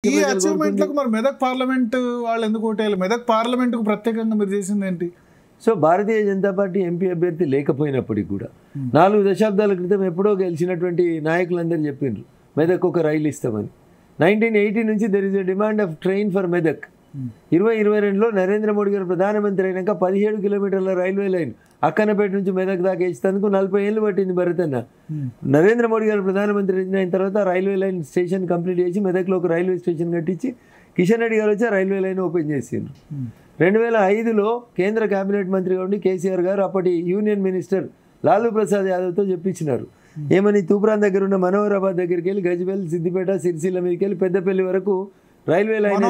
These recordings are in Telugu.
ఈ అచీవ్మెంట్లకు మరి మెదక్ పార్లమెంట్ వాళ్ళు ఎందుకు ఓటేయాలి? మెదక్ పార్లమెంట్కు ప్రత్యేకంగా మీరు చేసింది ఏంటి? So Bharatiya Janata party MP అభ్యర్థి లేకపోయినప్పటికీ కూడా 4 దశాబ్దాల క్రితం ఎప్పుడో గెలిచినటువంటి నాయకులందరూ చెప్పిండ్రు మెదక్ ఒక రైలు ఇస్తామని. 1980 నుంచి there is a demand of train for Medak. 2022లో నరేంద్ర మోడీ గారు ప్రధానమంత్రి అయినాక 17 కిలోమీటర్ల రైల్వే లైన్ అక్కనపేట నుంచి మెదక్ దాకా వేసేందుకు 40 ఏళ్ళు పట్టింది భరతన్న. నరేంద్ర మోడీ గారు ప్రధానమంత్రి అయిన తర్వాత రైల్వే లైన్ స్టేషన్ కంప్లీట్ చేసి మెదక్లో ఒక రైల్వే స్టేషన్ కట్టించి కిషన్ రెడ్డి గారు వచ్చి ఆ రైల్వే లైన్ ఓపెన్ చేసిండ్రు. 2005లో కేంద్ర కేబినెట్ మంత్రిగా ఉండి కేసీఆర్ గారు అప్పటి యూనియన్ మినిస్టర్ లాలూ ప్రసాద్ యాదవ్తో చెప్పించినారు. ఏమని తూప్రాన్ దగ్గర ఉన్న మనోహరాబాద్ దగ్గరికి వెళ్ళి గజ్వేల్, సిద్దిపేట, సిరిసిల్ల మీదకి వెళ్ళి పెద్దపల్లి వరకు railway line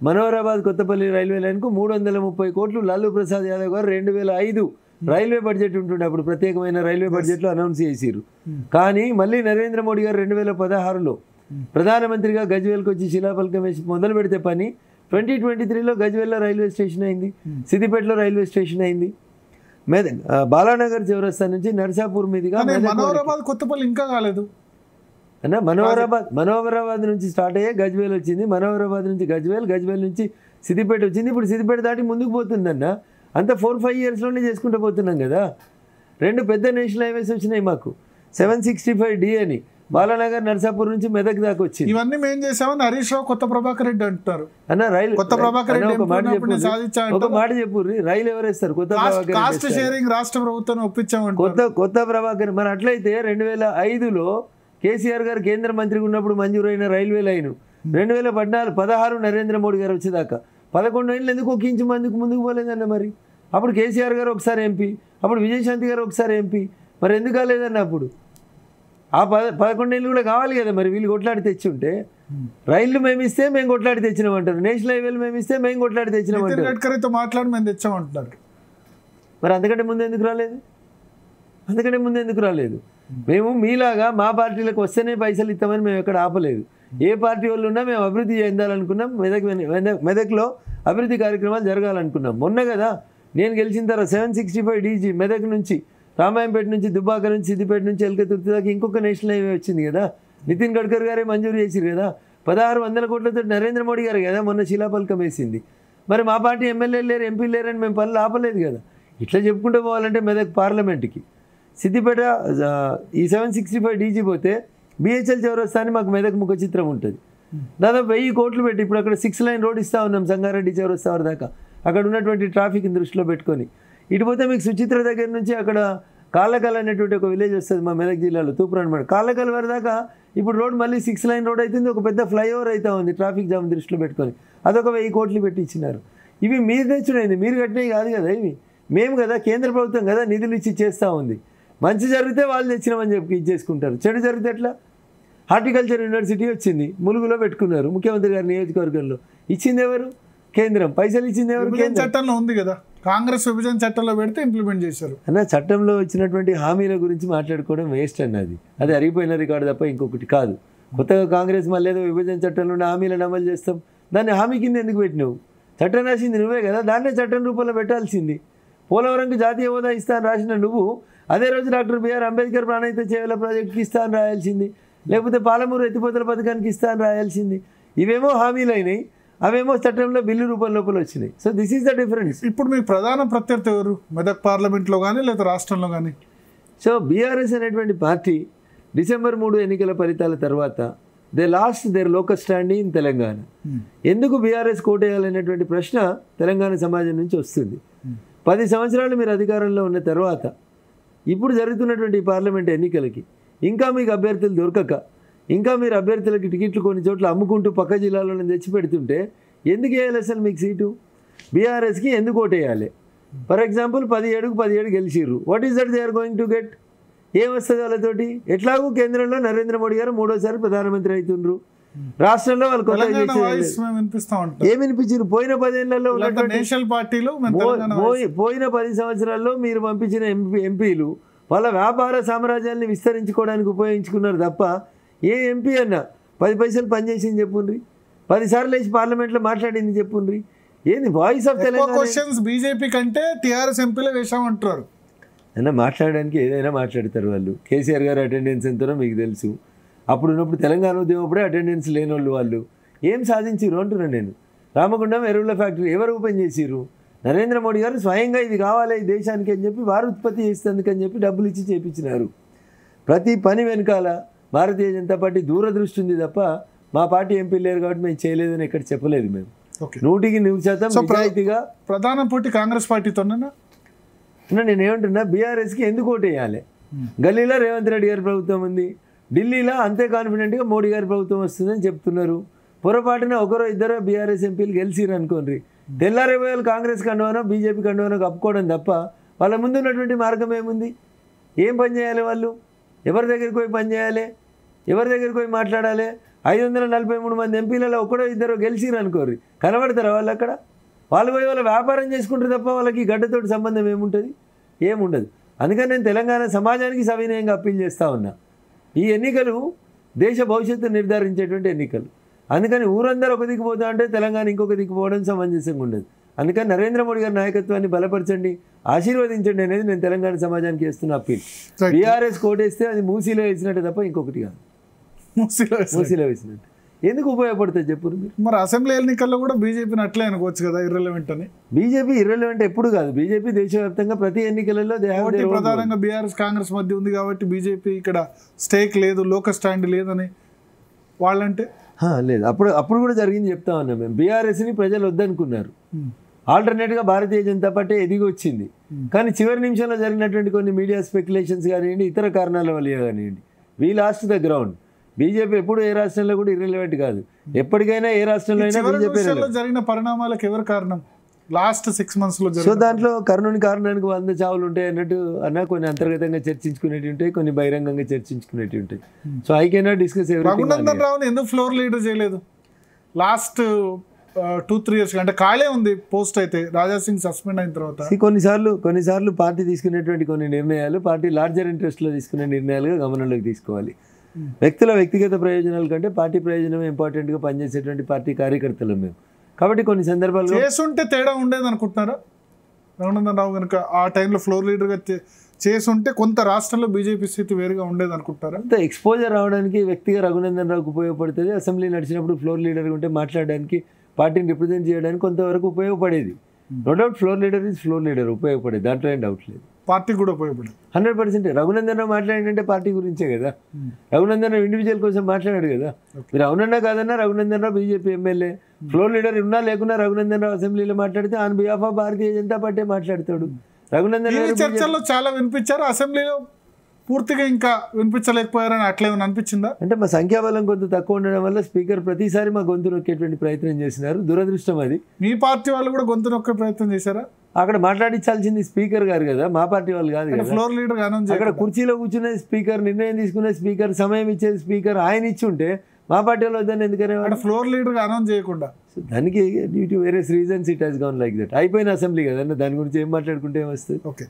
Manoharabad Kothapalli railway లైన్కు 330 కోట్లు లాలూ ప్రసాద్ యాదవ్ గారు 2005 రైల్వే బడ్జెట్ ఉంటుండే అప్పుడు ప్రత్యేకమైన రైల్వే బడ్జెట్లో అనౌన్స్ చేసిరు. కానీ మళ్ళీ నరేంద్ర మోడీ గారు 2016లో ప్రధానమంత్రిగా గజ్వేల్కి వచ్చి శిలాఫలకం వేసి మొదలు పెడితే పని 2023లో గజ్వేల్లో రైల్వే స్టేషన్ అయింది, సిద్దిపేటలో రైల్వే స్టేషన్ అయింది, బాలానగర్ చౌరస్తా నుంచి నర్సాపూర్ మీదుగా మనోహరాబాద్ కొత్తపల్లి ఇంకా కాలేదు అన్న. మనోహరాబాద్ నుంచి స్టార్ట్ అయ్యే గజ్వేల్ వచ్చింది, మనోహరాబాద్ నుంచి గజ్వేల్, గజ్వేల్ నుంచి సిద్దిపేట వచ్చింది, ఇప్పుడు సిద్దిపేట దాటి ముందుకు పోతుందన్న. అంతా 4-5 ఇయర్స్లోనే చేసుకుంటూ పోతున్నాం కదా. 2 పెద్ద నేషనల్ హైవేస్ వచ్చినాయి మాకు, 765D అని బాలానగర్ నర్సాపూర్ నుంచి మెదక్ దాకా వచ్చింది. ఇవన్నీ మేము చేసామని హరీష్ రావు కొత్త ప్రభాకర్ రెడ్డి అంటారు అన్న. రైలు కొత్త ప్రభాకర్ రెడ్డి ఒక మాట చెప్పు, రైలు ఎవరేస్తారు? కొత్త కాస్ట్ షేరింగ్ రాష్ట్ర ప్రభుత్వం ఒప్పించామంటారు. కొత్త ప్రభాకర్. మరి అట్లయితే 2005లో కేసీఆర్ గారు కేంద్ర మంత్రిగా ఉన్నప్పుడు మంజూరైన రైల్వే లైను 2016 నరేంద్ర మోడీ గారు వచ్చేదాకా 11 ఏళ్ళు ఎందుకు ఒక ఇంచు మందికి ముందుకు పోలేదన్న. మరి అప్పుడు కేసీఆర్ గారు ఒకసారి ఎంపీ, అప్పుడు విజయశాంతి గారు ఒకసారి ఎంపీ, మరి ఎందుకు కాలేదన్న? అప్పుడు ఆ 11 ఏళ్ళు కూడా కావాలి కదా. మరి వీళ్ళు కొట్లాడి తెచ్చి ఉంటే రైళ్లు మేము ఇస్తే మేము కొట్లాడి తెచ్చినామంటారు, నేషనల్ హైవేలు మేము ఇస్తే మేము కొట్లాడి తెచ్చినామంటారు. గడ్కరీతో మాట్లాడి మేము తెచ్చామంటున్నారు. మరి అంతకంటే ముందు ఎందుకు రాలేదు? మేము మీలాగా మా పార్టీలకు వస్తేనే పైసలు ఇస్తామని మేము ఎక్కడ ఆపలేదు. ఏ పార్టీ వాళ్ళు ఉన్నా మేము అభివృద్ధి చెందాలనుకున్నాం, మెదక్లో అభివృద్ధి కార్యక్రమాలు జరగాలనుకున్నాం. మొన్న కదా నేను గెలిచిన తర్వాత 765DG మెదక్ నుంచి రామాయంపేట నుంచి దుబ్బాక నుంచి సిద్దిపేట నుంచి ఎల్కతుర్తి దాకా ఇంకొక నేషనల్ హైవే వచ్చింది కదా. నితిన్ గడ్కరీ గారే మంజూరు చేసిరు కదా. 1600 కోట్లతో నరేంద్ర మోడీ గారు కదా మొన్న శిలాఫలకం వేసింది. మరి మా పార్టీ ఎమ్మెల్యేలు లేరు, ఎంపీలు లేరని మేము పనులు ఆపలేదు కదా. ఇట్లా చెప్పుకుంటూ పోవాలంటే మెదక్ పార్లమెంట్కి సిద్దిపేట ఈ 765DG పోతే బిహెచ్ఎల్ చౌరస్తా అని మాకు మెదక్ ముఖ చిత్రం ఉంటుంది. దాదాపు 1000 కోట్లు పెట్టి ఇప్పుడు అక్కడ 6 లైన్ రోడ్ ఇస్తూ ఉన్నాం సంగారెడ్డి చౌరస్తా దాకా, అక్కడ ఉన్నటువంటి ట్రాఫిక్ని దృష్టిలో పెట్టుకొని. ఇటు పోతే మీకు సుచిత్ర దగ్గర నుంచి అక్కడ కాళ్ళకల్ అనేటువంటి ఒక విలేజ్ వస్తుంది మా మెదక్ జిల్లాలో, తూప్రాన్ మండలం. కాళ్ళకల్ వరకు దాకా ఇప్పుడు రోడ్ మళ్ళీ 6 లైన్ రోడ్ అవుతుంది, ఒక పెద్ద ఫ్లైఓవర్ అవుతా ఉంది ట్రాఫిక్ జామ్ దృష్టిలో పెట్టుకొని. అదొక 1000 కోట్లు పెట్టి ఇచ్చినారు. ఇవి మీరు తెచ్చుడైంది, మీరు కట్టినవి కాదు కదా. ఇవి మేము కదా, కేంద్ర ప్రభుత్వం కదా నిధులు ఇచ్చి చేస్తూ ఉంది. మంచి జరిగితే వాళ్ళు తెచ్చినామని చెప్పి ఇచ్చేసుకుంటారు, చెడు జరిగితే ఎట్లా? హార్టికల్చర్ యూనివర్సిటీ వచ్చింది, ములుగులో పెట్టుకున్నారు ముఖ్యమంత్రి గారి నియోజకవర్గంలో. ఇచ్చింది ఎవరు? కేంద్రం. పైసలు ఇచ్చింది ఎవరు? చట్టంలో ఉంది కదా, కాంగ్రెస్ విభజన చట్టంలో పెడితే ఇంప్లిమెంట్ చేశారు అన్న. చట్టంలో వచ్చినటువంటి హామీల గురించి మాట్లాడుకోవడం వేస్ట్ అన్నది, అది అరిగిపోయిన రికార్డు తప్ప ఇంకొకటి కాదు. కొత్తగా కాంగ్రెస్ మళ్ళీ ఏదో విభజన చట్టంలో ఉన్న హామీలను అమలు చేస్తాం, దాన్ని హామీ కింద ఎందుకు పెట్టినావు? చట్టం రాసింది నువ్వే కదా, దాన్నే చట్టం రూపంలో పెట్టాల్సింది. పోలవరంకి జాతీయ హోదా ఇస్తా అని రాసిన నువ్వు అదే రోజు డాక్టర్ బిఆర్ అంబేద్కర్ ప్రాణహిత చేవెళ్ల ప్రాజెక్టుకి ఇస్తా అని రాయాల్సింది, లేకపోతే పాలమూరు ఎత్తిపోతల పథకానికి ఇస్తా అని రాయాల్సింది. ఇవేమో హామీలు అయినాయి, అవేమో చట్టంలో బిల్లు రూపం లోపల వచ్చినాయి. So this is the difference. ఇప్పుడు మీ ప్రధాన ప్రత్యర్థి ఎవరు మెదక్ పార్లమెంట్లో కానీ లేదా రాష్ట్రంలో కానీ? సో బీఆర్ఎస్ అనేటువంటి పార్టీ డిసెంబర్ 3 ఎన్నికల ఫలితాల తర్వాత they lost their local standing in Telangana. ఎందుకు బీఆర్ఎస్ కోటేయాలనేటువంటి ప్రశ్న తెలంగాణ సమాజం నుంచి వస్తుంది. 10 సంవత్సరాలు మీరు అధికారంలో ఉన్న తర్వాత ఇప్పుడు జరుగుతున్నటువంటి పార్లమెంట్ ఎన్నికలకి ఇంకా మీకు అభ్యర్థులు దొరకక, ఇంకా మీరు అభ్యర్థులకి టికెట్లు కొన్ని చోట్ల అమ్ముకుంటూ పక్క జిల్లాలో తెచ్చి పెడుతుంటే ఎందుకు వేయాలి అసలు మీకు సీటు? బీఆర్ఎస్కి ఎందుకు ఓటేయాలి? ఫర్ ఎగ్జాంపుల్ 17 గెలిచిర్రు. What is that they are going to get? ఏమొస్తుంది వాళ్ళతోటి? ఎట్లాగూ కేంద్రంలో నరేంద్ర మోడీ గారు 3వ సారి ప్రధానమంత్రి అవుతుండ్రు. రాష్ట్రంలో వాళ్ళు కొత్త ఏమి వినిపించారు? పోయిన 10 ఏళ్లలో పోయిన 10 సంవత్సరాల్లో మీరు పంపించిన ఎంపీలు వాళ్ళ వ్యాపార సామ్రాజ్యాన్ని విస్తరించుకోవడానికి ఉపయోగించుకున్నారు తప్ప ఏ ఎంపీ అన్నా 10 పైసలు పనిచేసింది చెప్పుండ్రి, 10 సార్లు వేసి పార్లమెంట్లో మాట్లాడింది చెప్పుండ్రి. ఏంది వాయిస్ ఆఫ్ తెలంగాణ? బీజేపీ కంటే టీఆర్ఎస్ ఎంపీలో వేసామంటారు అన్న. మాట్లాడడానికి ఏదైనా మాట్లాడతారు వాళ్ళు. కేసీఆర్ గారు అటెండెన్స్ ఎంతనో మీకు తెలుసు, అప్పుడు ఉన్నప్పుడు తెలంగాణ ఉద్యమం అప్పుడే అటెండెన్స్ లేని వాళ్ళు ఏం సాధించారు అంటున్నాను నేను. రామగుండం ఎరువుల ఫ్యాక్టరీ ఎవరు ఓపెన్ చేసిర్రు? నరేంద్ర మోడీ గారు స్వయంగా ఇది కావాలి ఈ దేశానికి అని చెప్పి వారు ఉత్పత్తి చేసేందుకని చెప్పి డబ్బులు ఇచ్చి చేయించినారు. ప్రతి పని వెనకాల భారతీయ జనతా పార్టీ దూరదృష్టి ఉంది తప్ప మా పార్టీ ఎంపీ లేరు కాబట్టి మేము చేయలేదని ఎక్కడ చెప్పలేదు. మేము 100% నిజాయితీగా ప్రధాన పోటీ కాంగ్రెస్ పార్టీతోనేనా? నేను ఏమంటున్నా, బీఆర్ఎస్కి ఎందుకు ఓటు వేయాలి? గల్లీలో రేవంత్ రెడ్డి గారి ప్రభుత్వం ఉంది, ఢిల్లీలో అంతే కాన్ఫిడెంట్గా మోడీ గారి ప్రభుత్వం వస్తుందని చెప్తున్నారు. పొరపాటున ఒకరో ఇద్దరు బీఆర్ఎస్ ఎంపీలు గెలిచిరు అనుకోండి, తెల్లారేపోయాలు కాంగ్రెస్ కండువానో బీజేపీ కండువానో కప్పుకోవడం తప్ప వాళ్ళ ముందు ఉన్నటువంటి మార్గం ఏముంది? ఏం పని చేయాలి వాళ్ళు? ఎవరి దగ్గరికి పోయి పని చేయాలి? ఎవరి దగ్గరికి పోయి మాట్లాడాలి? 543 మంది ఎంపీలలో ఒకడో ఇద్దరు గెలిచిరు అనుకోరు, కనబడతారా వాళ్ళు అక్కడ? వాళ్ళు పోయి వాళ్ళ వ్యాపారం చేసుకుంటారు తప్ప వాళ్ళకి గడ్డతోటి సంబంధం ఏముంటుంది? ఏముండదు. అందుకని నేను తెలంగాణ సమాజానికి సవినయంగా అప్పీల్ చేస్తూ ఉన్నా. ఈ ఎన్నికలు దేశ భవిష్యత్తు నిర్ధారించేటువంటి ఎన్నికలు. అందుకని ఊరందరూ ఒక దిక్కు పోతా అంటే తెలంగాణ ఇంకొక దిక్కు పోవడం సమంజసంగా ఉండదు. అందుకని నరేంద్ర మోడీ గారి నాయకత్వాన్ని బలపరచండి, ఆశీర్వదించండి అనేది నేను తెలంగాణ సమాజానికి చేస్తున్న అప్పీల్. బీఆర్ఎస్ కోటేస్తే అది మూసీలో వేసినట్టు తప్ప ఇంకొకటి కాదు. మూసీలో వేసినట్టు ఎందుకు ఉపయోగపడుతుంది చెప్పు మీరు? మరి అసెంబ్లీ ఎన్నికల్లో కూడా బీజేపీని అట్లే అనుకోవచ్చు కదా ఇర్రెలవెంట్ అని. బీజేపీ ఇర్రెలవెంట్ ఎప్పుడు కాదు. బీజేపీ దేశవ్యాప్తంగా ప్రతి ఎన్నికలలో ప్రధానంగా బీఆర్ఎస్ కాంగ్రెస్ మధ్య ఉంది కాబట్టి బీజేపీ ఇక్కడ స్టేక్ లేదు, లోకల్ స్టాండ్ లేదని వాళ్ళంటే లేదు. అప్పుడు కూడా జరిగింది చెప్తా ఉన్నాం మేము. బీఆర్ఎస్ని ప్రజలు వద్దనుకున్నారు, ఆల్టర్నేట్గా భారతీయ జనతా పార్టీ ఎదిగి వచ్చింది. కానీ చివరి నిమిషంలో జరిగినటువంటి కొన్ని మీడియా స్పెక్యులేషన్స్ కానివ్వండి, ఇతర కారణాల వల్ల కానివ్వండి, we last the ground. BJP ఎప్పుడు ఏ రాష్ట్రంలో కూడా ఇర్రెలవెంట్ కాదు. ఎప్పటికైనా ఏ రాష్ట్రంలో అయినా బీజేపీ జరిగిన పరిణామాలకు ఎవరు కారణం? లాస్ట్ 6 months లో. సో దాంట్లో కర్ణుని కారణానికి 100 చావులు ఉంటాయి అన్నట్టు అన్న, కొన్ని అంతర్గతంగా చర్చించుకునేవి ఉంటాయి, కొన్ని బహిరంగంగా చర్చించుకునేవి ఉంటాయి. So I cannot discuss everything. Raghunandan రావుని ఎందుకు ఫ్లోర్ లీడర్ చేయలేదు లాస్ట్ 2-3 years? అంటే ఖాళీ ఉంది పోస్ట్. అయితే రాజా సింగ్ సస్పెండ్ అయిన తర్వాత కొన్నిసార్లు పార్టీ తీసుకునేటువంటి కొన్ని నిర్ణయాలు పార్టీ లార్జర్ ఇంట్రెస్ట్లో తీసుకునే నిర్ణయాలుగా గమనంలోకి తీసుకోవాలి. వ్యక్తుల వ్యక్తిగత ప్రయోజనాల కంటే పార్టీ ప్రయోజనం ఇంపార్టెంట్గా పనిచేసేటువంటి పార్టీ కార్యకర్తలు మేము. కాబట్టి కొన్ని సందర్భాల్లో చేసుంటే తేడా ఉండేది అనుకుంటున్నారా? రఘునందన్ రావు కనుక ఆ టైంలో ఫ్లోర్ లీడర్గా చేసుంటే కొంత రాష్ట్రంలో బీజేపీ స్థితి వేరుగా ఉండేది అనుకుంటారా? అంత ఎక్స్పోజర్ రావడానికి వ్యక్తిగా రఘునందన్ రావుకు ఉపయోగపడుతుంది. అసెంబ్లీ నడిచినప్పుడు ఫ్లోర్ లీడర్గా ఉంటే మాట్లాడడానికి, పార్టీని రిప్రజెంట్ చేయడానికి కొంతవరకు ఉపయోగపడేది. No doubt floor leader is floor leader, ఉపయోగపడేది, దాంట్లో ఏం డౌట్ లేదు. పార్టీ కూడా ఉపయోగపడేది 100%. రఘునందన్ రావు మాట్లాడిందంటే పార్టీ గురించే కదా. రఘునందన్ రావు ఇండివిజువల్ కోసం మాట్లాడాడు కదా. మీరు అవునన్నా కాదన్నా Raghunandan Rao BJP MLA, floor leader ఉన్నా లేకున్నా రఘునందన్ రావు అసెంబ్లీలో మాట్లాడితే on behalf of Bharatiya Janata party మాట్లాడతాడు. రఘునందన్ రావు చర్చల్లో చాలా వినిపించారు, అసెంబ్లీలో పూర్తిగా ఇంకా వినిపించలేకపోయారని అట్లేమని అనిపించిందా? అంటే మా సంఖ్యాబలం కొంత తక్కువ ఉండడం వల్ల స్పీకర్ ప్రతిసారి మా గొంతు నొక్కేటువంటి ప్రయత్నం చేసినారు. దురదృష్టం అది. మీ పార్టీ వాళ్ళు కూడా గొంతు నొక్కే ప్రయత్నం చేశారా? అక్కడ మాట్లాడించాల్సింది స్పీకర్ గారు కదా, మా పార్టీ వాళ్ళు కాదు కదా. ఫ్లోర్ లీడర్ అక్కడ కుర్చీలో కూర్చునే స్పీకర్, నిర్ణయం తీసుకునే స్పీకర్, సమయం ఇచ్చేది స్పీకర్, ఆయన ఇచ్చి ఉంటే మా పార్టీ వాళ్ళు వద్దని ఎందుకనే ఫ్లోర్ లీడర్ అనౌన్స్ చేయకుండా. దానికి due to various reasons it has gone like that. అయిపోయిన అసెంబ్లీ కదన్న, దాని గురించి ఏం మాట్లాడుకుంటే ఏమొస్తుంది? ఓకే.